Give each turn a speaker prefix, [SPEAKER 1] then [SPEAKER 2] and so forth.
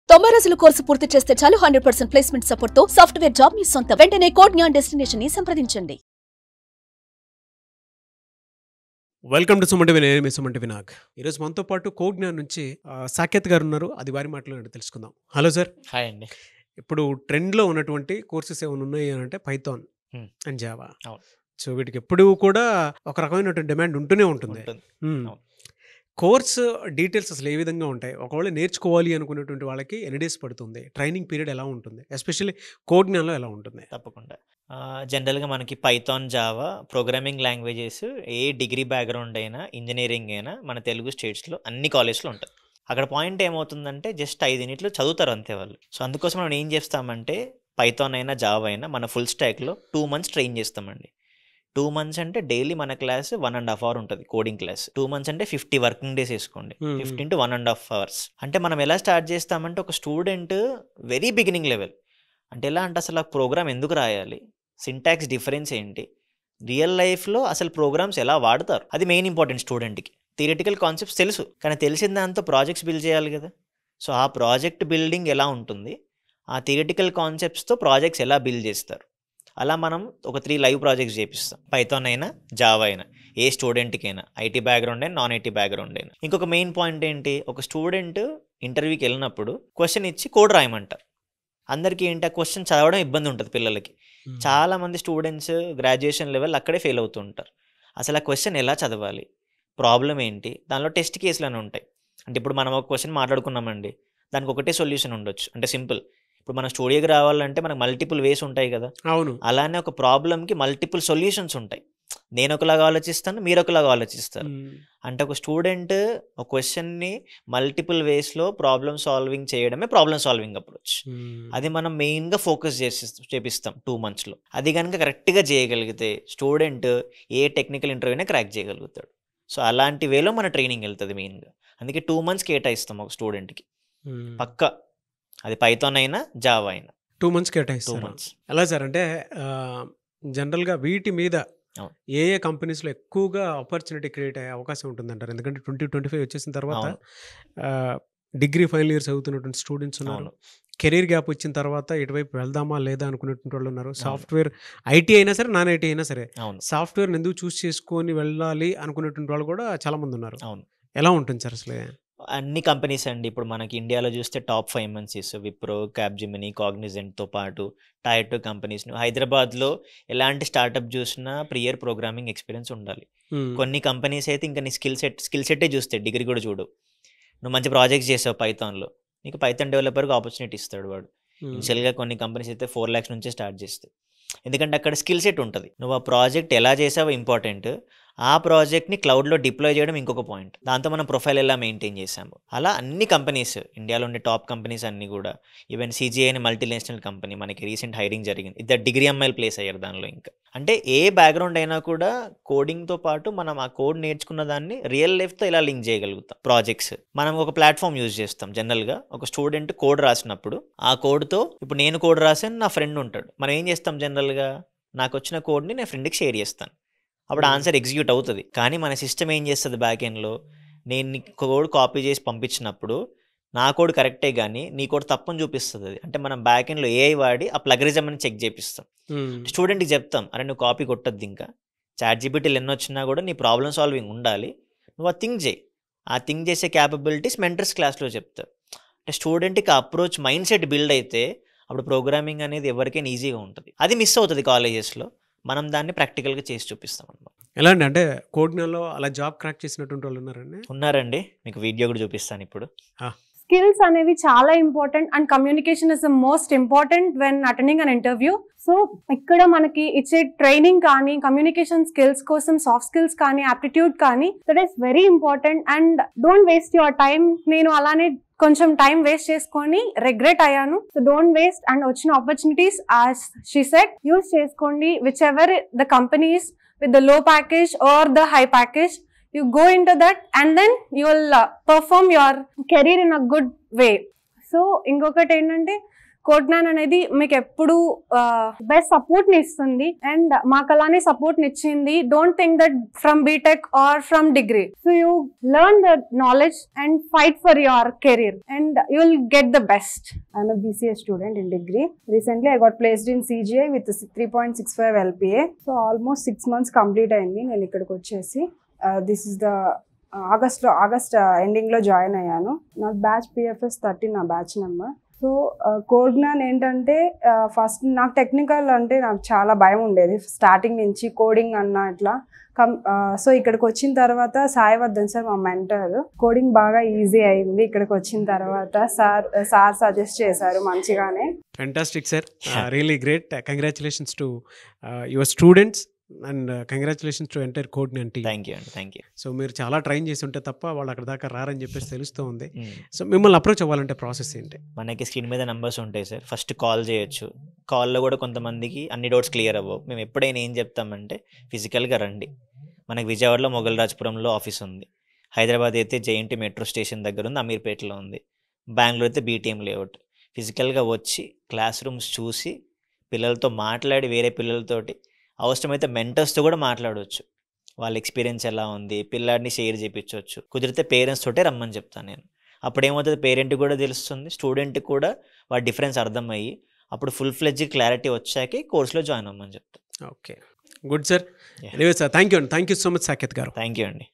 [SPEAKER 1] 90 రోజుల కోర్సు పూర్తి చేస్తే చాలు 100% ప్లేస్మెంట్ సపోర్ట్ తో సాఫ్ట్వేర్ జాబ్ మీ సొంతం. వెంటనే కోడ్ జ్ఞాన్ డెస్టినేషన్ ని సంప్రదించండి.
[SPEAKER 2] Welcome to Sumanti Vinay. నేను సుమంటి వినాయక్. ఈరోజు మనతో పాటు కోడ్ జ్ఞాన్ నుంచి సాకేత్ గారు ఉన్నారు. అది వారి మాటలో తెలుసుకుందాం. Hello sir.
[SPEAKER 3] హాయ్ అండి.
[SPEAKER 2] ఇప్పుడు ట్రెండ్లో ఉన్నటువంటి కోర్సెస్ ఏమైనా ఉన్నాయి అంటే పైథాన్ అండ్ జావా. సో వీటికి ఎప్పుడు కూడా ఒక రకమైనటువంటి డిమాండ్ ఉంటూనే ఉంటుంది. కోర్స్ డీటెయిల్స్ అసలు ఏ విధంగా ఉంటాయి? ఒకవేళ నేర్చుకోవాలి అనుకునేటువంటి వాళ్ళకి ఎన్ని డేస్ పడుతుంది? ట్రైనింగ్ పీరియడ్ ఎలా ఉంటుంది? ఎస్పెషల్లీ కోడ్ జ్ఞాన్లో ఎలా ఉంటుంది?
[SPEAKER 3] తప్పకుండా. జనరల్గా మనకి పైథాన్, జావా ప్రోగ్రామింగ్ లాంగ్వేజెస్ ఏ డిగ్రీ బ్యాక్గ్రౌండ్ అయినా, ఇంజనీరింగ్ అయినా మన తెలుగు స్టేట్స్లో అన్ని కాలేజ్లో ఉంటుంది. అక్కడ పాయింట్ ఏమవుతుందంటే జస్ట్ 5 యూనిట్లు చదువుతారు అంతే వాళ్ళు. సో అందుకోసం మనం ఏం చేస్తామంటే పైథాన్ అయినా జావా అయినా మన ఫుల్ స్టాక్లో 2 months ట్రైన్ చేస్తామండి. 2 months అంటే డైలీ మన క్లాస్ 1.5 hour ఉంటుంది కోడింగ్ క్లాస్. 2 months అంటే 50 వర్కింగ్ డేస్ వేసుకోండి. 50 into 1.5 hours. అంటే మనం ఎలా స్టార్ట్ చేస్తామంటే ఒక స్టూడెంట్ వెరీ బిగినింగ్ లెవెల్ అంటే ఎలా అంటే అసలు ఆ ప్రోగ్రామ్ ఎందుకు రాయాలి, సింటాక్స్ డిఫరెన్స్ ఏంటి, రియల్ లైఫ్లో అసలు ప్రోగ్రామ్స్ ఎలా వాడతారు, అది మెయిన్ ఇంపార్టెంట్ స్టూడెంట్కి. థియరిటికల్ కాన్సెప్ట్స్ తెలుసు కానీ తెలిసిన దాంతో ప్రాజెక్ట్స్ బిల్డ్ చేయాలి కదా. సో ఆ ప్రాజెక్ట్ బిల్డింగ్ ఎలా ఉంటుంది, ఆ థియరిటికల్ కాన్సెప్ట్స్తో ప్రాజెక్ట్స్ ఎలా బిల్డ్ చేస్తారు, అలా మనం ఒక 3 లైవ్ ప్రాజెక్ట్స్ చేపిస్తాం. పైథాన్ అయినా జావా అయినా ఏ స్టూడెంట్కైనా, ఐటీ బ్యాక్గ్రౌండ్ అయినా నాన్ ఐటీ బ్యాక్గ్రౌండ్ అయినా. ఇంకొక మెయిన్ పాయింట్ ఏంటి, ఒక స్టూడెంట్ ఇంటర్వ్యూకి వెళ్ళినప్పుడు క్వశ్చన్ ఇచ్చి కోడ్ రాయమంటారు. అందరికీ ఏంటి ఆ క్వశ్చన్ చదవడం ఇబ్బంది ఉంటుంది పిల్లలకి. చాలామంది స్టూడెంట్స్ గ్రాడ్యుయేషన్ లెవెల్ అక్కడే ఫెయిల్ అవుతూ ఉంటారు. అసలు ఆ క్వశ్చన్ ఎలా చదవాలి, ప్రాబ్లం ఏంటి, దానిలో టెస్ట్ కేసులు అని ఉంటాయి. అంటే ఇప్పుడు మనం ఒక క్వశ్చన్ మాట్లాడుకున్నామండి, దానికి ఒకటే సొల్యూషన్ ఉండొచ్చు. అంటే సింపుల్, ఇప్పుడు మన స్టూడియోకి రావాలంటే మనకు మల్టిపుల్ వేస్ ఉంటాయి కదా.
[SPEAKER 2] అవును.
[SPEAKER 3] అలానే ఒక ప్రాబ్లమ్కి మల్టిపుల్ సొల్యూషన్స్ ఉంటాయి. నేను ఒకలాగా ఆలోచిస్తాను, మీరు ఒకలాగా ఆలోచిస్తారు. అంటే ఒక స్టూడెంట్ ఒక క్వశ్చన్ని మల్టిపుల్ వేస్లో ప్రాబ్లమ్ సాల్వింగ్ చేయడమే ప్రాబ్లమ్ సాల్వింగ్ అప్రోచ్. అది మనం మెయిన్గా ఫోకస్ చేపిస్తాం 2 monthsలో. అది కనుక కరెక్ట్గా చేయగలిగితే స్టూడెంట్ ఏ టెక్నికల్ ఇంటర్వ్యూనే క్రాక్ చేయగలుగుతాడు. సో అలాంటి వేలో మన ట్రైనింగ్ వెళ్తుంది మెయిన్గా. అందుకే 2 months కేటాయిస్తాం ఒక స్టూడెంట్కి పక్కా. అది పైథాన్ అయినా జావా అయినా
[SPEAKER 2] 2 months కేటాయిస్తాం.
[SPEAKER 3] 2 months.
[SPEAKER 2] ఎలా సార్ అంటే జనరల్గా వీటి మీద ఏ ఏ కంపెనీస్లో ఎక్కువగా ఆపర్చునిటీ క్రియేట్ అయ్యే అవకాశం ఉంటుందంటారు? ఎందుకంటే 2025 వచ్చేసిన తర్వాత డిగ్రీ ఫైనల్ ఇయర్స్ చదువుతున్నటువంటి స్టూడెంట్స్ ఉన్నారు. కెరీర్ గ్యాప్ వచ్చిన తర్వాత ఎటువైపు వెళ్దామా లేదా అనుకునేటువంటి వాళ్ళు ఉన్నారు. సాఫ్ట్వేర్ ఐటీ అయినా సరే, నాన్ ఐటీ అయినా సరే, సాఫ్ట్వేర్ ఎందుకు చూస్ చేసుకొని వెళ్ళాలి అనుకునేటువంటి వాళ్ళు కూడా చాలా మంది ఉన్నారు. ఎలా ఉంటుంది సార్ అసలు?
[SPEAKER 3] అన్ని కంపెనీస్ అండి. ఇప్పుడు మనకి ఇండియాలో చూస్తే టాప్ 5 MNCs విప్రో, క్యాప్జెమినీ, కాగ్నిజెంట్తో పాటు Tier 2 కంపెనీస్. హైదరాబాద్లో ఎలాంటి స్టార్టప్ చూసినా ప్రియర్ ప్రోగ్రామింగ్ ఎక్స్పీరియన్స్ ఉండాలి. కొన్ని కంపెనీస్ అయితే ఇంకా నీ స్కిల్ సెట్టే చూస్తే డిగ్రీ కూడా చూడు. నువ్వు మంచి ప్రాజెక్ట్స్ చేసావు పైథాన్లో, నీకు పైథాన్ డెవలపర్కి ఆపర్చునిటీ ఇస్తాడు వాడు. ఇనిషియల్గా కొన్ని కంపెనీస్ అయితే 4 lakhs నుంచే స్టార్ట్ చేస్తాయి. ఎందుకంటే అక్కడ స్కిల్ సెట్ ఉంటుంది. నువ్వు ఆ ప్రాజెక్ట్ ఎలా చేసావో ఇంపార్టెంట్, ఆ ప్రాజెక్ట్ని క్లౌడ్లో డిప్లాయ్ చేయడం ఇంకొక పాయింట్. దాంతో మనం ప్రొఫైల్ ఎలా మెయింటైన్ చేసాము. అలా అన్ని కంపెనీస్, ఇండియాలో ఉండే టాప్ కంపెనీస్ అన్నీ కూడా, ఈవెన్ CGI అనే మల్టీనేషనల్ కంపెనీ మనకి రీసెంట్ హైరింగ్ జరిగింది. ఇద్దరు డిగ్రీ అమ్మాయిలు ప్లేస్ అయ్యారు దానిలో. ఇంకా అంటే ఏ బ్యాక్గ్రౌండ్ అయినా కూడా కోడింగ్తో పాటు మనం ఆ కోడ్ నేర్చుకున్న దాన్ని రియల్ లైఫ్తో ఎలా లింక్ చేయగలుగుతాం. ప్రాజెక్ట్స్ మనం ఒక ప్లాట్ఫామ్ యూజ్ చేస్తాం. జనరల్గా ఒక స్టూడెంట్ కోడ్ రాసినప్పుడు ఆ కోడ్తో, ఇప్పుడు నేను కోడ్ రాసాను, నా ఫ్రెండ్ ఉంటాడు, మనం ఏం చేస్తాం జనరల్గా, నాకు వచ్చిన కోడ్ని నా ఫ్రెండ్కి షేర్ చేస్తాను. అప్పుడు ఆన్సర్ ఎగ్జిక్యూట్ అవుతుంది. కానీ మన సిస్టమ్ ఏం చేస్తుంది బ్యాక్ ఎండ్లో, నేను కోడ్ కాపీ చేసి పంపించినప్పుడు నా కోడ్ కరెక్టే కానీ నీ కోడ్ తప్పని చూపిస్తుంది. అది అంటే మనం బ్యాక్ ఎండ్లో AI వాడి ఆ ప్లగరిజం అని చెక్ చేపిస్తాం. స్టూడెంట్కి చెప్తాం, అరే నువ్వు కాపీ కొట్టద్దు, ఇంకా ChatGPTలు ఎన్ని వచ్చినా కూడా నీ ప్రాబ్లమ్ సాల్వింగ్ ఉండాలి, నువ్వు ఆ థింక్ చేయి. ఆ థింక్ చేసే క్యాపబిలిటీస్ మెంటర్స్ క్లాస్లో చెప్తారు. అంటే స్టూడెంట్కి ఆ అప్రోచ్ మైండ్ సెట్ బిల్డ్ అయితే అప్పుడు ప్రోగ్రామింగ్ అనేది ఎవరికైనా ఈజీగా ఉంటుంది. అది మిస్ అవుతుంది కాలేజెస్లో. మనం దాన్ని ప్రాక్టికల్గా చేసి చూపిస్తాం అన్నమాట.
[SPEAKER 2] ఎలా అండి? అంటే కోడ్ జ్ఞాన్లో అలా జాబ్ క్రాక్ చేసినటువంటి వాళ్ళు
[SPEAKER 3] ఉన్నారండి. మీకు వీడియో కూడా చూపిస్తాను ఇప్పుడు.
[SPEAKER 4] స్కిల్స్ అనేవి చాలా important and communication is the most important when attending an interview. So ఇక్కడ మనకి ఇచ్చే ట్రైనింగ్ కానీ, కమ్యూనికేషన్ స్కిల్స్ కోసం సాఫ్ట్ స్కిల్స్ కానీ, యాప్టిట్యూడ్ కానీ, that is very important. And don't waste your time. నేను అలానే కొంచెం టైం వేస్ట్ చేసుకొని రిగ్రెట్ అయ్యాను. So don't waste. అండ్ వచ్చిన opportunities as she said use చేసుకోండి. Whichever the companies with the low package or the high package, you go into that and then you will perform your career in a good way. So ingokati endante కోడ్నాన్ అనేది మీకు ఎప్పుడు best support ని ఇస్తుంది and మాకు అలానే support ని ఇచ్చింది. Don't think that from BTech or from degree, so you learn the knowledge and fight for your career and you will get the best. I'm a BCA student in degree. Recently I got placed in CGI with 3.65 LPA. So almost 6 months complete అయింది నేను ఇక్కడికి వచ్చేసి. This is the August ending లో join అయ్యాను. నా batch PFS 13 నా batch number. So కోడ్నాన్ ఏంటంటే first నాకు టెక్నికల్ అంటే నాకు చాలా భయం ఉండేది స్టార్టింగ్ నుంచి, కోడింగ్ అన్న ఇట్లా. సో ఇక్కడికి వచ్చిన తర్వాత సాయివర్ధన్ సార్ మా మెంటర్, కోడింగ్ బాగా ఈజీ అయింది ఇక్కడికి వచ్చిన తర్వాత. సార్ సజెస్ట్ చేశారు మంచిగానే.
[SPEAKER 2] Fantastic sir, really great. Congratulations to your students and congratulations to entire Codegnan team.
[SPEAKER 3] Thank you అండి, థ్యాంక్ యూ.
[SPEAKER 2] సో మీరు చాలా ట్రైన్ చేసి ఉంటే తప్ప వాళ్ళు అక్కడ దాకా రారని చెప్పేసి తెలుస్తూ ఉంది. సో మిమ్మల్ని అప్రోచ్ అవ్వాలంటే ప్రాసెస్ ఏంటి?
[SPEAKER 3] మనకి స్క్రీన్ మీద నెంబర్స్ ఉంటాయి సార్. ఫస్ట్ కాల్ చేయొచ్చు. కాల్లో కూడా కొంతమందికి అన్ని డౌట్స్ క్లియర్ అవ్వవు. మేము ఎప్పుడైనా ఏం చెప్తామంటే ఫిజికల్గా రండి. మనకి విజయవాడలో మొగల్ రాజ్పురంలో ఆఫీస్ ఉంది, హైదరాబాద్ అయితే JNT మెట్రో స్టేషన్ దగ్గర ఉంది, అమీర్పేటలో ఉంది, బెంగళూరు అయితే BTM లేఅవుట్. ఫిజికల్గా వచ్చి క్లాస్ రూమ్స్ చూసి పిల్లలతో మాట్లాడి, వేరే పిల్లలతోటి అవసరమైతే మెంటర్స్తో కూడా మాట్లాడవచ్చు. వాళ్ళ ఎక్స్పీరియన్స్ ఎలా ఉంది, పిల్లాడిని షేర్ చేయించవచ్చు. కుదిరితే పేరెంట్స్ తోటే రమ్మని చెప్తాను నేను. అప్పుడు ఏమవుతుంది, పేరెంట్కి కూడా తెలుస్తుంది, స్టూడెంట్కి కూడా వాటి డిఫరెన్స్ అర్థమయ్యి అప్పుడు ఫుల్ ఫ్లెడ్జ్ క్లారిటీ వచ్చాకే కోర్సులో జాయిన్ అవ్వమని చెప్తాను.
[SPEAKER 2] Okay, good sir. Anyway sir, thank you అండి. Thank you so much Saketh గారు.
[SPEAKER 3] థ్యాంక్ యూ అండి.